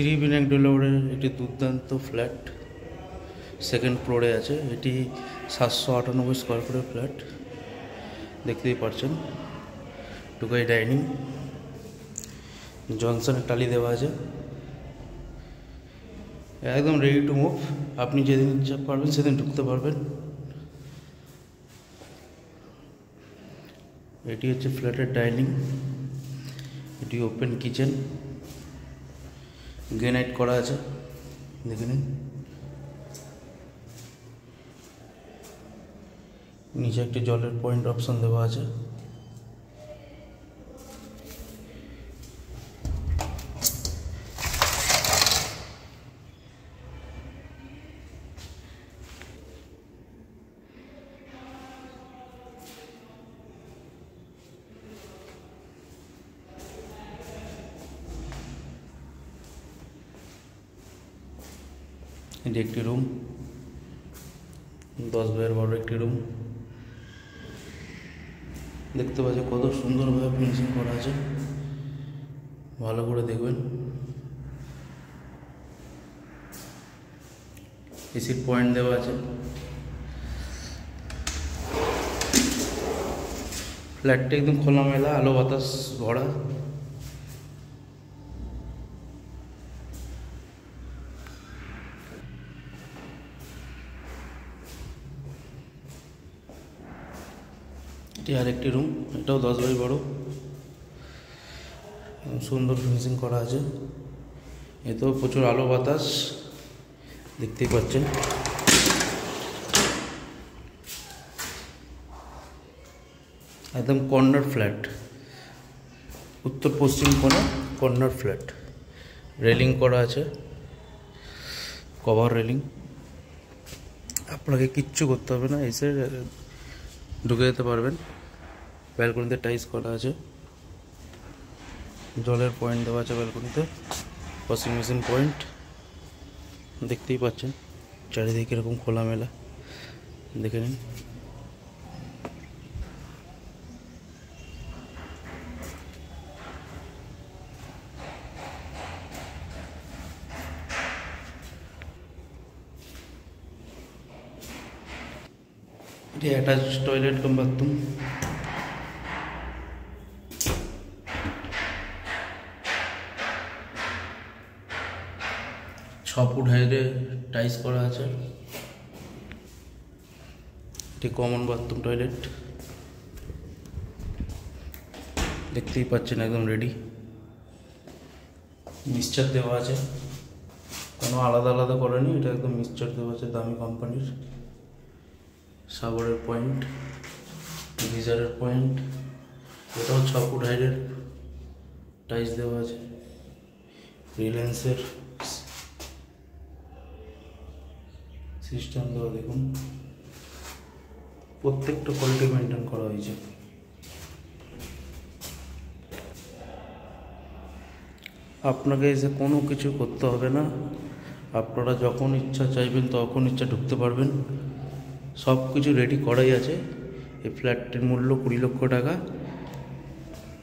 শ্রী বিনায়ক ডেভেলপারের একটি দুর্দান্ত flat second ফ্লোরে আছে। এটি 798 স্কোয়ার ফুটের ফ্ল্যাট, দেখতেই পাচ্ছেন। ঢুকাই ডাইনিং, জনসনের টালি দেওয়া আছে, একদম রেডি টু মুভ। আপনি যেদিন পারবেন সেদিন ঢুকতে পারবেন। এটি হচ্ছে ফ্ল্যাটের ডাইনিং, এটি ওপেন কিচেন, গ্রেনাইট করা আছে, দেখে নিন। নিচে একটি জলের পয়েন্ট অপশন দেওয়া আছে। এটি একটি রুম, 10x12 একটি রুম। দেখতে পাচ্ছি কত সুন্দরভাবে ফিনিশিং করা আছে, ভালো করে দেখবেন। এসির পয়েন্ট দেওয়া আছে। ফ্ল্যাটটা একদম খোলামেলা, আলো বাতাস ভরা। এটি আরেকটি রুম, এটাও 10x12, সুন্দর ফিনিশিং করা আছে। এতেও প্রচুর আলো বাতাস, দেখতেই পাচ্ছেন। একদম কর্নার ফ্ল্যাট, উত্তর পশ্চিম কোণে কর্নার ফ্ল্যাট। রেলিং করা আছে, কভার রেলিং। আপনাকে কিচ্ছু করতে হবে না, এসে ঢুকে যেতে পারবেন। ব্যালকনিতে টাইলস করা আছে, জলের পয়েন্ট দেওয়া আছে ব্যালকনিতে, ওয়াশিং মেশিন পয়েন্ট। দেখতেই পাচ্ছেন চারিদিকে এরকম খোলামেলা, দেখে নিন। এটি অ্যাটাচ টয়লেট কাম বাথরুম। 6 ফুট হাইটে টাইলস করা আছে। এটি কমন বাথরুম টয়লেট, দেখতেই পাচ্ছেন একদম রেডি। মিক্সচার দেওয়া আছে, কোনো আলাদা আলাদা করেনি, এটা একদম মিক্সচার দেওয়া আছে দামি কোম্পানির। শাওয়ারের পয়েন্ট, গিজারের পয়েন্ট, এটাও 6 ফুট হাইটের টাইলস দেওয়া আছে। রিলায়েন্সের সিস্টেম দেওয়া, দেখুন প্রত্যেকটা কোয়ালিটি মেনটেন করা হয়েছে। আপনাকে এসে কোনো কিছু করতে হবে না, আপনারা যখন ইচ্ছা চাইবেন তখন ইচ্ছা ঢুকতে পারবেন। সব কিছু রেডি করাই আছে। এই ফ্ল্যাটটির মূল্য 20 লক্ষ টাকা।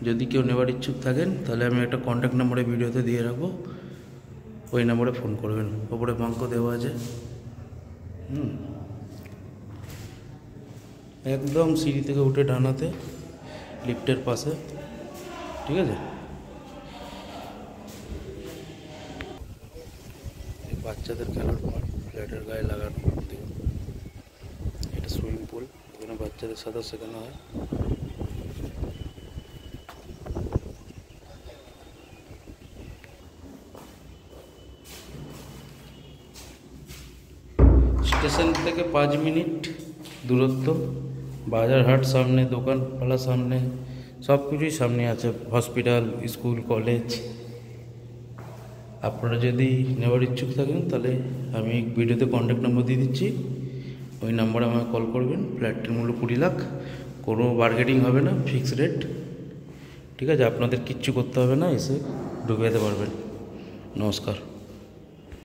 যদি কেউ নেওয়ার ইচ্ছুক থাকেন তাহলে আমি একটা কন্ট্যাক্ট নাম্বারে ভিডিওতে দিয়ে রাখবো, ওই নাম্বারে ফোন করবেন। ওপরে বাঙ্ক দেওয়া আছে। একদম সিঁড়ি থেকে উঠে ডানাতে, লিফটের পাশে, ঠিক আছে। বাচ্চাদের খেলার মাঠ ফ্ল্যাটের গায়ে লাগানো, দেখুন। এটা সুইমিং পুল, এখানে বাচ্চাদের সাঁতার শেখানো হয়। স্টেশন থেকে 5 মিনিট দূরত্ব, বাজার হাট সামনে, দোকানপালা সামনে, সব কিছুই সামনে আছে। Hospital, school, college. আপনারা যদি নেওয়ার ইচ্ছুক থাকেন তাহলে আমি ভিডিওতে কন্ট্যাক্ট নম্বর দিয়ে দিচ্ছি, ওই নাম্বারে আমাকে কল করবেন। ফ্ল্যাটটির মূল্য 20 লাখ, কোনো বার্গেনিং হবে না, ফিক্সড রেট, ঠিক আছে। আপনাদের কিচ্ছু করতে হবে না, এসে ঢুকে যেতে পারবেন। নমস্কার।